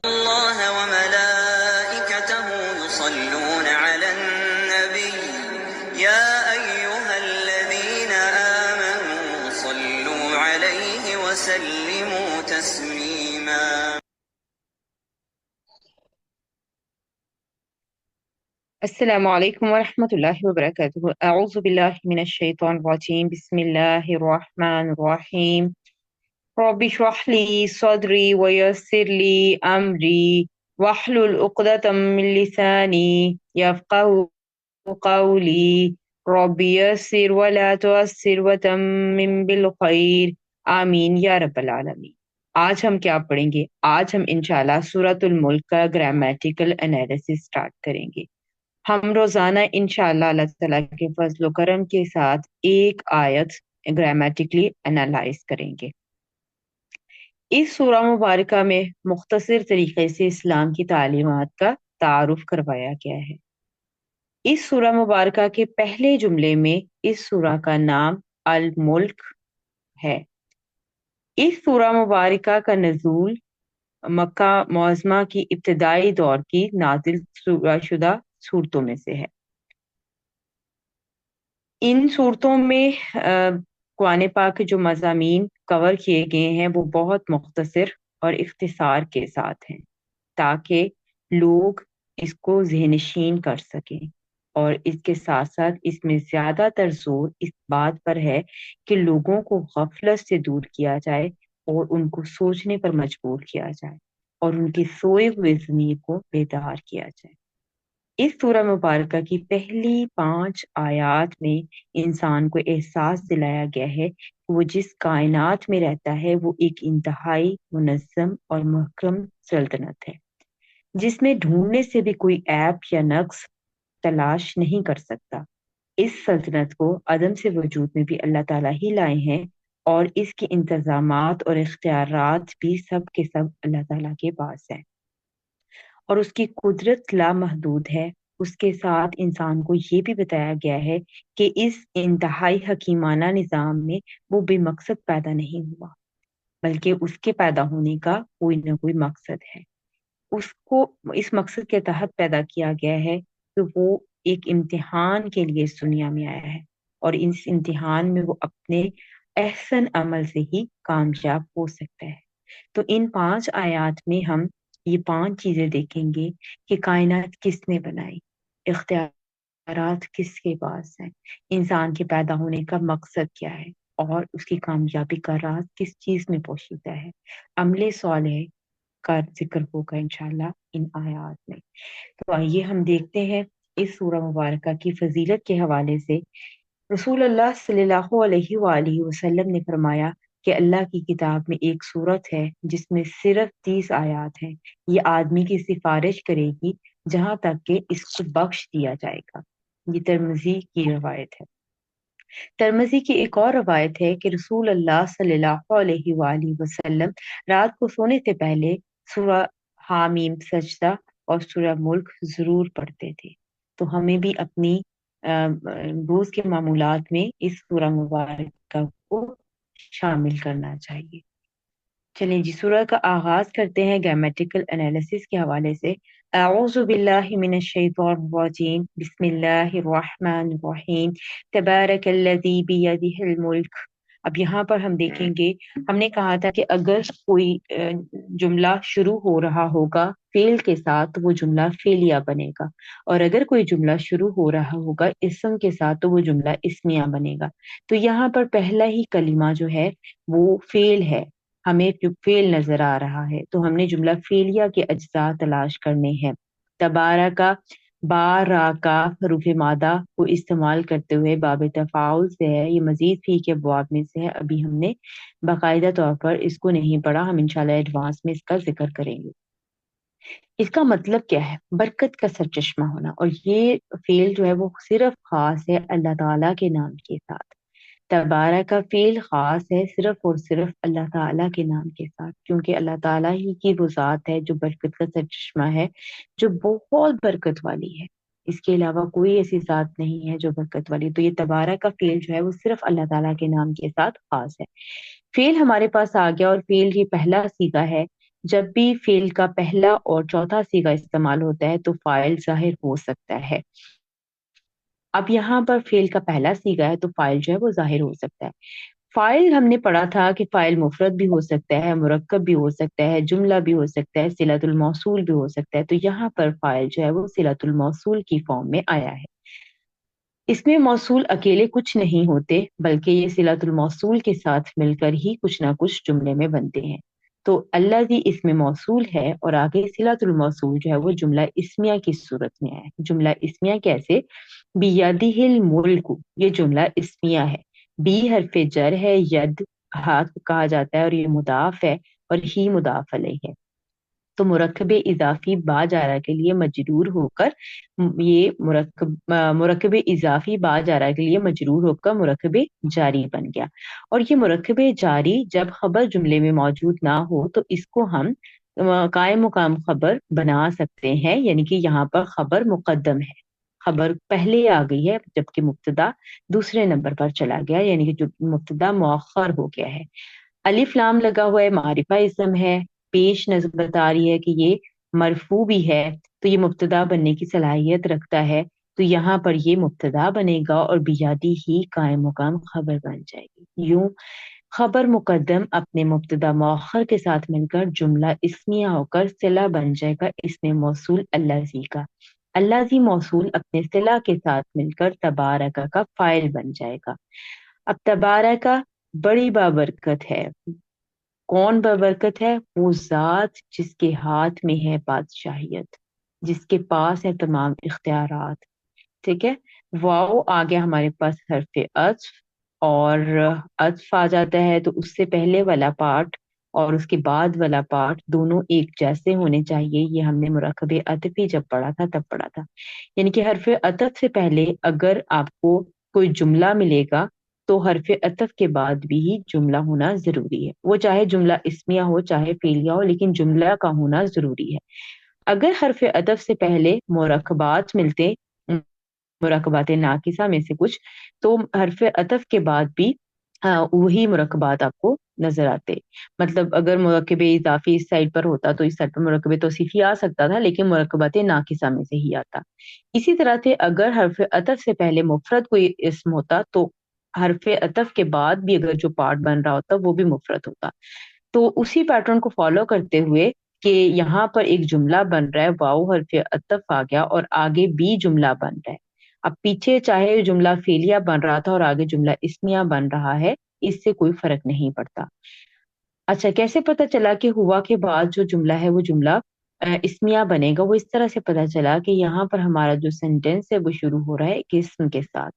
الله وملائكته يصلون على النبي يا أيها الذين آمنوا صلوا عليه وسلموا تسليما. السلام علیکم ورحمۃ اللہ وبرکاتہ۔ اعوذ باللہ من الشیطان الرجیم، بسم اللہ الرحمن الرحیم۔ رب اشرح لی صدری ویسر لی امری واحلل عقدۃ من لسانی یفقهوا قولی رب یسر ولا تعسر وتمم بالخیر آمین یا رب العالمین۔ آج ہم کیا پڑھیں گے؟ آج ہم انشاءاللہ سورۃ الملک کا گرامیٹیکل انالیسس سٹارٹ کریں گے۔ ہم روزانہ انشاءاللہ اللہ تعالیٰ کے فضل و کرم کے ساتھ ایک آیت گرامیٹیکلی انالائز کریں گے۔ اس سورہ مبارکہ میں مختصر طریقے سے اسلام کی تعلیمات کا تعارف کروایا گیا ہے۔ اس سورہ مبارکہ کے پہلے جملے میں اس سورہ کا نام الملک ہے۔ اس سورہ مبارکہ کا نزول مکہ معظمہ کی ابتدائی دور کی نازل شدہ صورتوں میں سے ہے۔ ان صورتوں میں قرآن پاک کے جو مضامین کور کیے گئے ہیں وہ بہت مختصر اور اختصار کے ساتھ ہیں، تاکہ لوگ اس کو ذہن نشین کر سکیں، اور اس کے ساتھ ساتھ اس میں زیادہ تر زور اس بات پر ہے کہ لوگوں کو غفلت سے دور کیا جائے اور ان کو سوچنے پر مجبور کیا جائے اور ان کی سوئے ہوئے ضمیر کو بیدار کیا جائے۔ اس سورہ مبارکہ کی پہلی 5 آیات میں انسان کو احساس دلایا گیا ہے کہ وہ جس کائنات میں رہتا ہے وہ ایک انتہائی منظم اور محکم سلطنت ہے، جس میں ڈھونڈنے سے بھی کوئی عیب یا نقص تلاش نہیں کر سکتا۔ اس سلطنت کو عدم سے وجود میں بھی اللہ تعالیٰ ہی لائے ہیں، اور اس کے انتظامات اور اختیارات بھی سب کے سب اللہ تعالیٰ کے پاس ہیں، اور اس کی قدرت لامحدود ہے۔ اس کے ساتھ انسان کو یہ بھی بتایا گیا ہے کہ اس انتہائی حکیمانہ نظام میں وہ بے مقصد پیدا نہیں ہوا، بلکہ اس کے پیدا ہونے کا کوئی نہ کوئی مقصد ہے۔ اس کو اس مقصد کے تحت پیدا کیا گیا ہے کہ وہ ایک امتحان کے لیے اس دنیا میں آیا ہے، اور اس امتحان میں وہ اپنے احسن عمل سے ہی کامیاب ہو سکتا ہے۔ تو ان 5 آیات میں ہم یہ 5 چیزیں دیکھیں گے کہ کائنات کس نے بنائی، اختیارات کس کے پاس ہیں، انسان کے پیدا ہونے کا مقصد کیا ہے، اور اس کی کامیابی کا راز کس چیز میں پوشیدہ ہے۔ عمل صالح کا ذکر ہوگا انشاءاللہ ان آیات میں۔ تو آئیے ہم دیکھتے ہیں اس سورہ مبارکہ کی فضیلت کے حوالے سے۔ رسول اللہ صلی اللہ علیہ وآلہ وسلم نے فرمایا کہ اللہ کی کتاب میں ایک سورت ہے جس میں صرف 30 آیات ہیں، یہ آدمی کی سفارش کرے گی جہاں تک کہ اس کو بخش دیا جائے گا۔ یہ ترمذی کی روایت ہے۔ ترمذی کی ایک اور روایت ہے کہ رسول اللہ صلی اللہ علیہ وآلہ وسلم رات کو سونے سے پہلے سورہ حامیم سجدہ اور سورہ ملک ضرور پڑھتے تھے۔ تو ہمیں بھی اپنی روز کے معمولات میں اس سورہ مبارکہ کو شامل کرنا چاہیے۔ چلیں جی، سورہ کا آغاز کرتے ہیں گرامیٹیکل انالیسس کے حوالے سے۔ اعوذ باللہ من الشیطان الرجیم، بسم اللہ الرحمن الرحیم، تبارک الذی بیدہ الملک۔ اب یہاں پر ہم دیکھیں گے، ہم نے کہا تھا کہ اگر کوئی جملہ شروع ہو رہا ہوگا فعل کے ساتھ تو وہ جملہ فعلیہ بنے گا، اور اگر کوئی جملہ شروع ہو رہا ہوگا اسم کے ساتھ تو وہ جملہ اسمیہ بنے گا۔ تو یہاں پر پہلا ہی کلمہ جو ہے وہ فعل ہے، ہمیں فعل نظر آ رہا ہے، تو ہم نے جملہ فعلیہ کے اجزاء تلاش کرنے ہیں۔ تبارکا، باراکا حروف مادہ کو استعمال کرتے ہوئے باب تفاعل سے ہے، یہ مزید فی کے ابواب میں سے ہے، ابھی ہم نے باقاعدہ طور پر اس کو نہیں پڑھا، ہم انشاءاللہ ایڈوانس میں اس کا ذکر کریں گے۔ اس کا مطلب کیا ہے؟ برکت کا سرچشمہ ہونا، اور یہ فعل جو ہے وہ صرف خاص ہے اللہ تعالیٰ کے نام کے ساتھ۔ تبارک کا فعل خاص ہے صرف اور صرف اللہ تعالیٰ کے نام کے ساتھ، کیونکہ اللہ تعالیٰ ہی کی وہ ذات ہے جو برکت کا سرچشمہ ہے، جو بہت برکت والی ہے۔ اس کے علاوہ کوئی ایسی ذات نہیں ہے جو برکت والی، تو یہ تبارک کا فعل جو ہے وہ صرف اللہ تعالیٰ کے نام کے ساتھ خاص ہے۔ فعل ہمارے پاس آ گیا، اور فعل یہ پہلا صیغہ ہے جب بھی فعل کا پہلا اور چوتھا صیغہ استعمال ہوتا ہے تو فاعل ظاہر ہو سکتا ہے۔ اب یہاں پر فعل کا پہلا صیغہ ہے تو فاعل جو ہے وہ ظاہر ہو سکتا ہے۔ فاعل ہم نے پڑھا تھا کہ فاعل مفرد بھی ہو سکتا ہے، مرکب بھی ہو سکتا ہے، جملہ بھی ہو سکتا ہے، صلۃ الموصول بھی ہو سکتا ہے، تو یہاں پر فاعل جو ہے وہ صلۃ الموصول کی فارم میں آیا ہے۔ اس میں موصول اکیلے کچھ نہیں ہوتے بلکہ یہ صلۃ الموصول کے ساتھ مل کر ہی کچھ نہ کچھ جملے میں بنتے ہیں۔ تو الذی اس میں موصول ہے اور آگے صلۃ الموصول جو ہے وہ جملہ اسمیہ کی صورت میں ہے۔ جملہ اسمیہ کیسے؟ بیدہ الملک، یہ جملہ اسمیہ ہے۔ بی حرف جر ہے، ید ہاتھ کہا جاتا ہے اور یہ مضاف ہے اور ہی مضاف الیہ ہے۔ تو مرکب اضافی با جارہ کے لیے مجرور ہو کر یہ مرکب اضافی با جارہ کے لیے مجرور ہو کر مرکب جاری بن گیا۔ اور یہ مرکب جاری جب خبر جملے میں موجود نہ ہو تو اس کو ہم قائم مقام خبر بنا سکتے ہیں، یعنی کہ یہاں پر خبر مقدم ہے، خبر پہلے آ گئی ہے جبکہ مبتدا دوسرے نمبر پر چلا گیا، یعنی کہ جو مبتدا مؤخر ہو گیا ہے۔ الف لام لگا ہوا ہے، معرفہ اسم ہے، پیش نظر بتا رہی ہے کہ یہ مرفوع بھی ہے تو یہ مبتدا بننے کی صلاحیت رکھتا ہے، تو یہاں پر یہ مبتدا بنے گا اور بیادی ہی قائم مقام خبر بن جائے گی۔ یوں خبر مقدم اپنے مبتدا مؤخر کے ساتھ مل کر جملہ اسمیہ ہو کر صلہ بن جائے گا اسم موصول الذی کا۔ الذی موصول اپنے صلہ کے ساتھ مل کر تبارک کا فاعل بن جائے گا۔ اب تبارک بڑی بابرکت ہے، کون بابرکت ہے؟ وہ ذات جس کے ہاتھ میں ہے بادشاہیت، جس کے پاس ہے تمام اختیارات۔ ٹھیک ہے، واؤ آ گیا ہمارے پاس حرف عطف، اور عطف آ جاتا ہے تو اس سے پہلے والا پارٹ اور اس کے بعد والا پارٹ دونوں ایک جیسے ہونے چاہیے۔ یہ ہم نے مرکب عطفی جب پڑھا تھا تب پڑھا تھا، یعنی کہ حرف عطف سے پہلے اگر آپ کو کوئی جملہ ملے گا تو حرف عطف کے بعد بھی ہی جملہ ہونا ضروری ہے، وہ چاہے جملہ اسمیہ ہو چاہے فعلیہ ہو، لیکن جملہ کا ہونا ضروری ہے۔ اگر حرف عطف سے پہلے مرکبات ملتے، مرکبات ناقصہ میں سے کچھ، تو حرف عطف کے بعد بھی وہی مرکبات آپ کو نظر آتے۔ مطلب اگر مرکب اضافی اس سائڈ پر ہوتا تو اس سائڈ پر مرکب توصیفی آ سکتا تھا، لیکن مرکبات ناقصہ میں سے ہی آتا۔ اسی طرح سے اگر حرف عطف سے پہلے مفرد کوئی اسم ہوتا تو حرف عطف کے بعد بھی اگر جو پارٹ بن رہا ہوتا وہ بھی مفرد ہوتا۔ تو اسی پیٹرن کو فالو کرتے ہوئے کہ یہاں پر ایک جملہ بن رہا ہے، واؤ حرف عطف آ گیا اور آگے بھی جملہ بن رہا ہے۔ اب پیچھے چاہے جملہ فعلیہ بن رہا تھا اور آگے جملہ اسمیہ بن رہا ہے، اس سے کوئی فرق نہیں پڑتا۔ اچھا، کیسے پتا چلا کہ ہوا کے بعد جو جملہ ہے وہ جملہ اسمیہ بنے گا؟ وہ اس طرح سے پتا چلا کہ یہاں پر ہمارا جو سینٹینس ہے وہ شروع ہو رہا ہے ایک اسم کے ساتھ،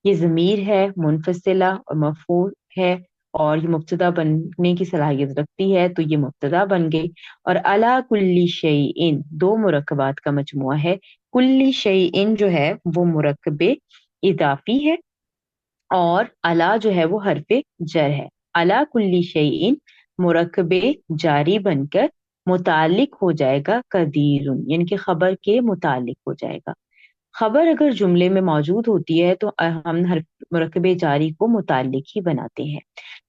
یہ ضمیر ہے منفصلہ اور مرفوع ہے اور یہ مبتدا بننے کی صلاحیت رکھتی ہے، تو یہ مبتدا بن گئی۔ اور علی کل شیء دو مرکبات کا مجموعہ ہے، کل شیء جو ہے وہ مرکب اضافی ہے اور علی جو ہے وہ حرف جر ہے۔ علی کل شیء مرکب جاری بن کر متعلق ہو جائے گا قدیر، یعنی کہ خبر کے متعلق ہو جائے گا۔ خبر اگر جملے میں موجود ہوتی ہے تو ہم مرکب جاری کو متعلق ہی بناتے ہیں۔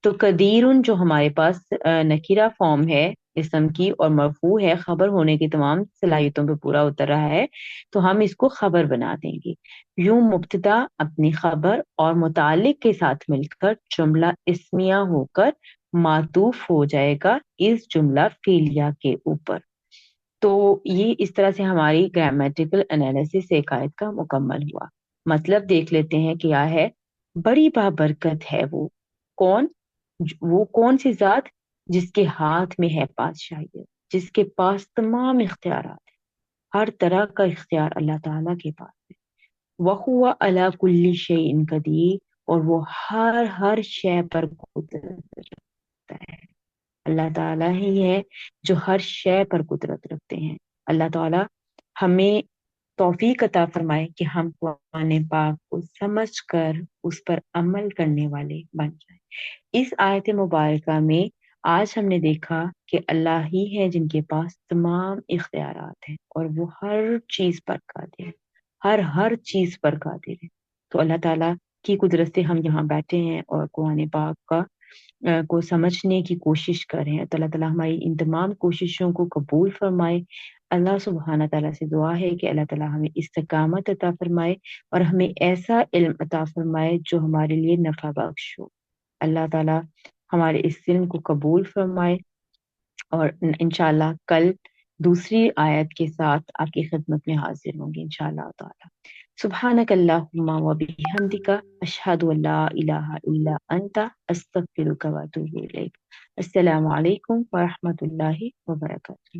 تو قدیر جو ہمارے پاس نکیرہ فارم ہے اسم کی اور مرفوع ہے، خبر ہونے کی تمام صلاحیتوں پہ پورا اتر رہا ہے، تو ہم اس کو خبر بنا دیں گے۔ یوں مبتدا اپنی خبر اور متعلق کے ساتھ مل کر جملہ اسمیہ ہو کر معطوف ہو جائے گا اس جملہ فعلیہ کے اوپر۔ تو یہ اس طرح سے ہماری گرامیٹیکل انالیسس ایک آیت کا مکمل ہوا۔ مطلب دیکھ لیتے ہیں کیا ہے؟ بڑی بابرکت ہے وہ کون؟ وہ کون سی ذات؟ جس کے ہاتھ میں ہے بادشاہیت، جس کے پاس تمام اختیارات ہیں، ہر طرح کا اختیار اللہ تعالیٰ کے پاس ہے۔ وَهُوَ عَلَى كُلِّ شَيْءٍ قَدِيرٌ، اور وہ ہر شے پر قدرت رکھتا ہے۔ اللہ تعالیٰ ہی ہے جو ہر شے پر قدرت رکھتے ہیں۔ اللہ تعالیٰ ہمیں توفیق عطا فرمائے کہ ہم قرآن پاک کو سمجھ کر اس پر عمل کرنے والے بن جائیں۔ اس آیت مبارکہ میں آج ہم نے دیکھا کہ اللہ ہی ہے جن کے پاس تمام اختیارات ہیں اور وہ ہر چیز پر قادر ہے، ہر چیز پر قادر ہے۔ تو اللہ تعالیٰ کی قدرت سے ہم یہاں بیٹھے ہیں اور قرآن پاک کا کو سمجھنے کی کوشش کریں. اللہ تعالیٰ ہماری ان تمام کوششوں کو قبول فرمائے. اللہ سبحانہ تعالیٰ سے دعا ہے کہ اللہ تعالیٰ ہمیں استقامت عطا فرمائے اور ہمیں ایسا علم عطا فرمائے جو ہمارے لیے نفع بخش ہو. اللہ تعالیٰ ہمارے اس علم کو قبول فرمائے، اور انشاءاللہ کل دوسری آیت کے ساتھ آپ کی خدمت میں حاضر ہوں گی انشاءاللہ تعالیٰ. سبحانک اللہم و بحمدک، اشہد ان لا الہ الا انت، استغفرک و اتوب الیک. السلام علیکم ورحمۃ اللہ وبرکاتہ.